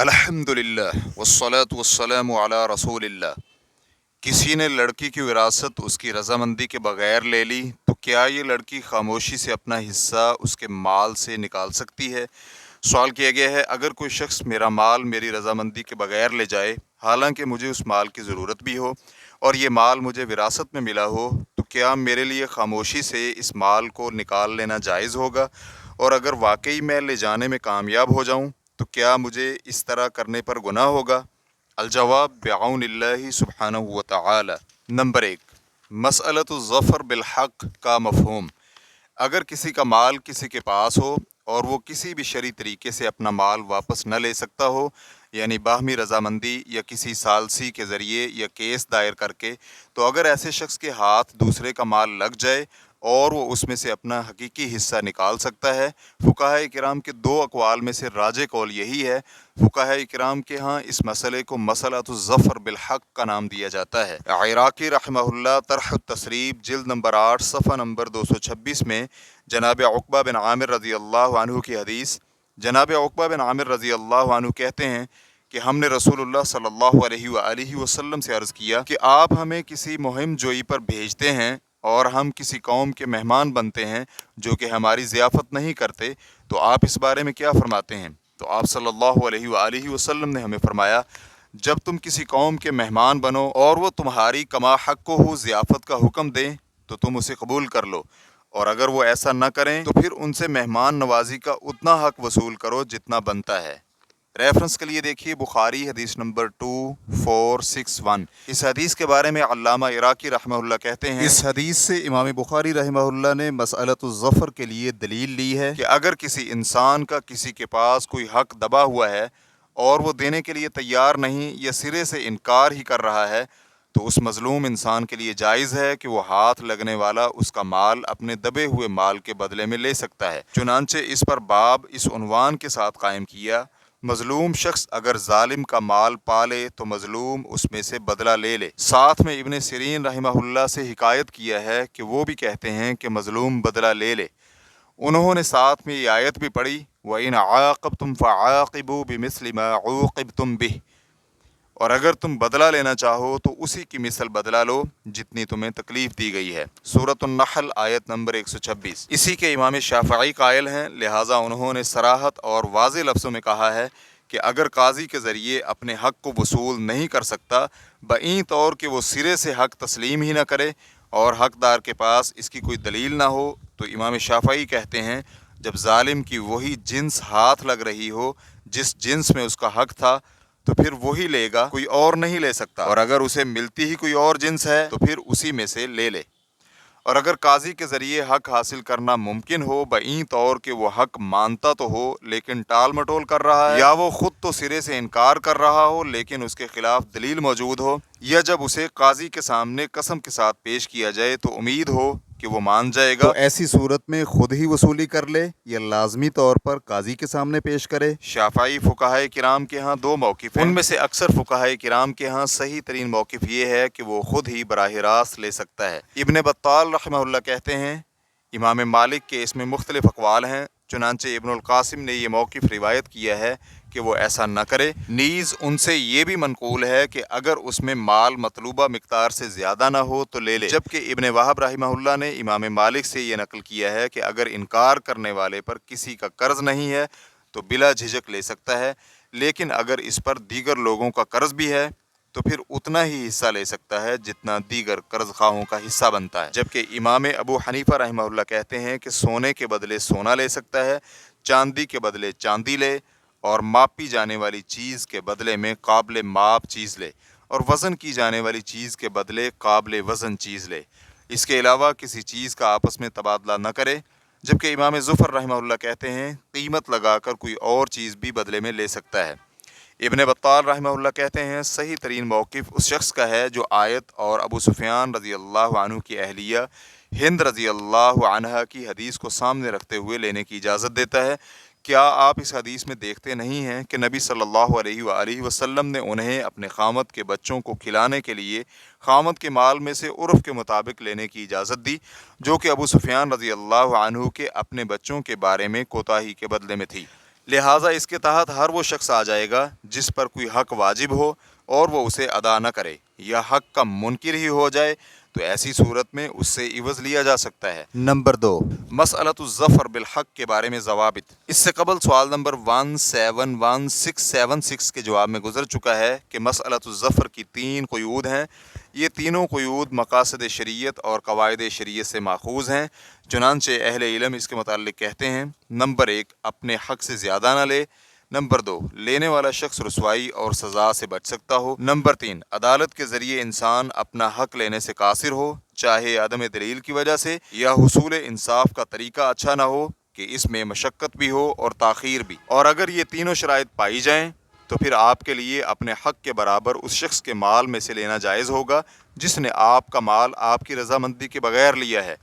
الحمدللہ والصلاة والسلام علی رسول اللہ۔ کسی نے لڑکی کی وراثت اس کی رضامندی کے بغیر لے لی تو کیا یہ لڑکی خاموشی سے اپنا حصہ اس کے مال سے نکال سکتی ہے؟ سوال کیا گیا ہے، اگر کوئی شخص میرا مال میری رضامندی کے بغیر لے جائے، حالانکہ مجھے اس مال کی ضرورت بھی ہو اور یہ مال مجھے وراثت میں ملا ہو، تو کیا میرے لیے خاموشی سے اس مال کو نکال لینا جائز ہوگا؟ اور اگر واقعی میں لے جانے میں کامیاب ہو جاؤں تو کیا مجھے اس طرح کرنے پر گناہ ہوگا؟ الجواب بعون اللہ سبحانہ و تعالی۔ نمبر 1، مسئلۃ الظفر بالحق کا مفہوم۔ اگر کسی کا مال کسی کے پاس ہو اور وہ کسی بھی شرعی طریقے سے اپنا مال واپس نہ لے سکتا ہو، یعنی باہمی رضامندی یا کسی ثالثی کے ذریعے یا کیس دائر کر کے، تو اگر ایسے شخص کے ہاتھ دوسرے کا مال لگ جائے اور وہ اس میں سے اپنا حقیقی حصہ نکال سکتا ہے۔ فقہاء کرام کے دو اقوال میں سے راجح قول یہی ہے۔ فقہاء کرام کے ہاں اس مسئلے کو مسئلۃ الظفر بالحق کا نام دیا جاتا ہے۔ عراقی رحمہ اللہ طرح التصریب جلد نمبر 8 صفحہ نمبر 226 میں جناب عقبہ بن عامر رضی اللہ عنہ کی حدیث، جناب عقبہ بن عامر رضی اللہ عنہ کہتے ہیں کہ ہم نے رسول اللہ صلی اللہ علیہ وآلہ وسلم سے عرض کیا کہ آپ ہمیں کسی مہم جوئی پر بھیجتے ہیں اور ہم کسی قوم کے مہمان بنتے ہیں جو کہ ہماری ضیافت نہیں کرتے، تو آپ اس بارے میں کیا فرماتے ہیں؟ تو آپ صلی اللہ علیہ وآلہ وسلم نے ہمیں فرمایا، جب تم کسی قوم کے مہمان بنو اور وہ تمہاری کما حق کو ہو ضیافت کا حکم دیں تو تم اسے قبول کر لو، اور اگر وہ ایسا نہ کریں تو پھر ان سے مہمان نوازی کا اتنا حق وصول کرو جتنا بنتا ہے۔ ریفرنس کے لیے دیکھیے بخاری حدیث نمبر 2461۔ اس حدیث کے بارے میں علامہ عراقی رحمہ اللہ کہتے ہیں، اس حدیث سے امام بخاری رحمہ اللہ نے مسئلۃ الظفر کے لیے دلیل لی ہے کہ اگر کسی انسان کا کسی کے پاس کوئی حق دبا ہوا ہے اور وہ دینے کے لیے تیار نہیں یا سرے سے انکار ہی کر رہا ہے، تو اس مظلوم انسان کے لیے جائز ہے کہ وہ ہاتھ لگنے والا اس کا مال اپنے دبے ہوئے مال کے بدلے میں لے سکتا ہے۔ چنانچہ اس پر باب اس عنوان کے ساتھ قائم کیا، مظلوم شخص اگر ظالم کا مال پالے تو مظلوم اس میں سے بدلہ لے لے۔ ساتھ میں ابن سیرین رحمہ اللہ سے حکایت کیا ہے کہ وہ بھی کہتے ہیں کہ مظلوم بدلہ لے لے۔ انہوں نے ساتھ میں یہ آیت بھی پڑھی، وَإِنْ عَاقَبْتُمْ فَعَاقِبُوا بِمِثْلِ مَا عُوقِبْتُمْ بِهِ، اور اگر تم بدلہ لینا چاہو تو اسی کی مثل بدلہ لو جتنی تمہیں تکلیف دی گئی ہے۔ سورۃ النحل آیت نمبر 126۔ اسی کے امام شافعی قائل ہیں، لہٰذا انہوں نے صراحت اور واضح لفظوں میں کہا ہے کہ اگر قاضی کے ذریعے اپنے حق کو وصول نہیں کر سکتا بئیں طور کہ وہ سرے سے حق تسلیم ہی نہ کرے اور حقدار کے پاس اس کی کوئی دلیل نہ ہو، تو امام شافعی کہتے ہیں جب ظالم کی وہی جنس ہاتھ لگ رہی ہو جس جنس میں اس کا حق تھا تو پھر وہی لے گا، کوئی اور نہیں لے سکتا، اور اگر اسے ملتی ہی کوئی اور جنس ہے تو پھر اسی میں سے لے لے۔ اور اگر قاضی کے ذریعے حق حاصل کرنا ممکن ہو بئیں طور کہ وہ حق مانتا تو ہو لیکن ٹال مٹول کر رہا ہے، یا وہ خود تو سرے سے انکار کر رہا ہو لیکن اس کے خلاف دلیل موجود ہو، یا جب اسے قاضی کے سامنے قسم کے ساتھ پیش کیا جائے تو امید ہو کہ وہ مان جائے گا، تو ایسی صورت میں خود ہی وصولی کر لے یا لازمی طور پر قاضی کے سامنے پیش کرے۔ شافعی فقہائے کرام کے ہاں دو موقف ہیں، ان میں سے اکثر فقہائے کرام کے ہاں صحیح ترین موقف یہ ہے کہ وہ خود ہی براہ راست لے سکتا ہے۔ ابن بطال رحمہ اللہ کہتے ہیں، امام مالک کے اس میں مختلف اقوال ہیں، چنانچہ ابن القاسم نے یہ موقف روایت کیا ہے کہ وہ ایسا نہ کرے۔ نیز ان سے یہ بھی منقول ہے کہ اگر اس میں مال مطلوبہ مقدار سے زیادہ نہ ہو تو لے لے، جبکہ ابن وہب رحمہ اللہ نے امام مالک سے یہ نقل کیا ہے کہ اگر انکار کرنے والے پر کسی کا قرض نہیں ہے تو بلا جھجک لے سکتا ہے، لیکن اگر اس پر دیگر لوگوں کا قرض بھی ہے تو پھر اتنا ہی حصہ لے سکتا ہے جتنا دیگر قرض خواہوں کا حصہ بنتا ہے۔ جبکہ امام ابو حنیفہ رحمہ اللہ کہتے ہیں کہ سونے کے بدلے سونا لے سکتا ہے، چاندی کے بدلے چاندی لے، اور ماپی جانے والی چیز کے بدلے میں قابل ماپ چیز لے، اور وزن کی جانے والی چیز کے بدلے قابل وزن چیز لے، اس کے علاوہ کسی چیز کا آپس میں تبادلہ نہ کرے۔ جبکہ امام ظفر رحمہ اللہ کہتے ہیں قیمت لگا کر کوئی اور چیز بھی بدلے میں لے سکتا ہے۔ ابن بطال رحمہ اللہ کہتے ہیں صحیح ترین موقف اس شخص کا ہے جو آیت اور ابو سفیان رضی اللہ عنہ کی اہلیہ ہند رضی اللہ عنہا کی حدیث کو سامنے رکھتے ہوئے لینے کی اجازت دیتا ہے۔ کیا آپ اس حدیث میں دیکھتے نہیں ہیں کہ نبی صلی اللہ علیہ وآلہ وسلم نے انہیں اپنے خامد کے بچوں کو کھلانے کے لیے خامد کے مال میں سے عرف کے مطابق لینے کی اجازت دی، جو کہ ابو سفیان رضی اللہ عنہ کے اپنے بچوں کے بارے میں کوتاہی کے بدلے میں تھی۔ لہٰذا اس کے تحت ہر وہ شخص آ جائے گا جس پر کوئی حق واجب ہو اور وہ اسے ادا نہ کرے یا حق کا منکر ہی ہو جائے تو ایسی صورت میں اس سے عوض لیا جا سکتا ہے۔ نمبر 2، مسئلۃ الظفر بالحق کے بارے میں ضوابط۔ اس سے قبل سوال نمبر 171676 کے جواب میں گزر چکا ہے کہ مسئلۃ الظفر کی 3 قیود ہیں۔ یہ تینوں قیود مقاصد شریعت اور قواعد شریعت سے ماخوذ ہیں، چنانچہ اہل علم اس کے متعلق کہتے ہیں: نمبر 1، اپنے حق سے زیادہ نہ لے۔ نمبر 2، لینے والا شخص رسوائی اور سزا سے بچ سکتا ہو۔ نمبر 3، عدالت کے ذریعے انسان اپنا حق لینے سے قاصر ہو، چاہے عدم دلیل کی وجہ سے یا حصول انصاف کا طریقہ اچھا نہ ہو کہ اس میں مشقت بھی ہو اور تاخیر بھی۔ اور اگر یہ تینوں شرائط پائی جائیں تو پھر آپ کے لیے اپنے حق کے برابر اس شخص کے مال میں سے لینا جائز ہوگا جس نے آپ کا مال آپ کی رضامندی کے بغیر لیا ہے۔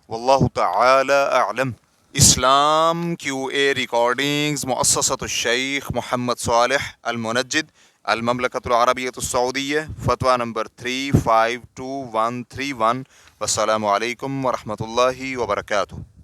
واللہ تعالی اعلم۔ اسلام کیو اے ریکارڈنگز، مؤسسۃ الشیخ محمد صالح المنجد، المملکۃ العربیۃ السعودیہ، فتویٰ نمبر 352131۔ والسلام علیکم ورحمۃ اللہ وبرکاتہ۔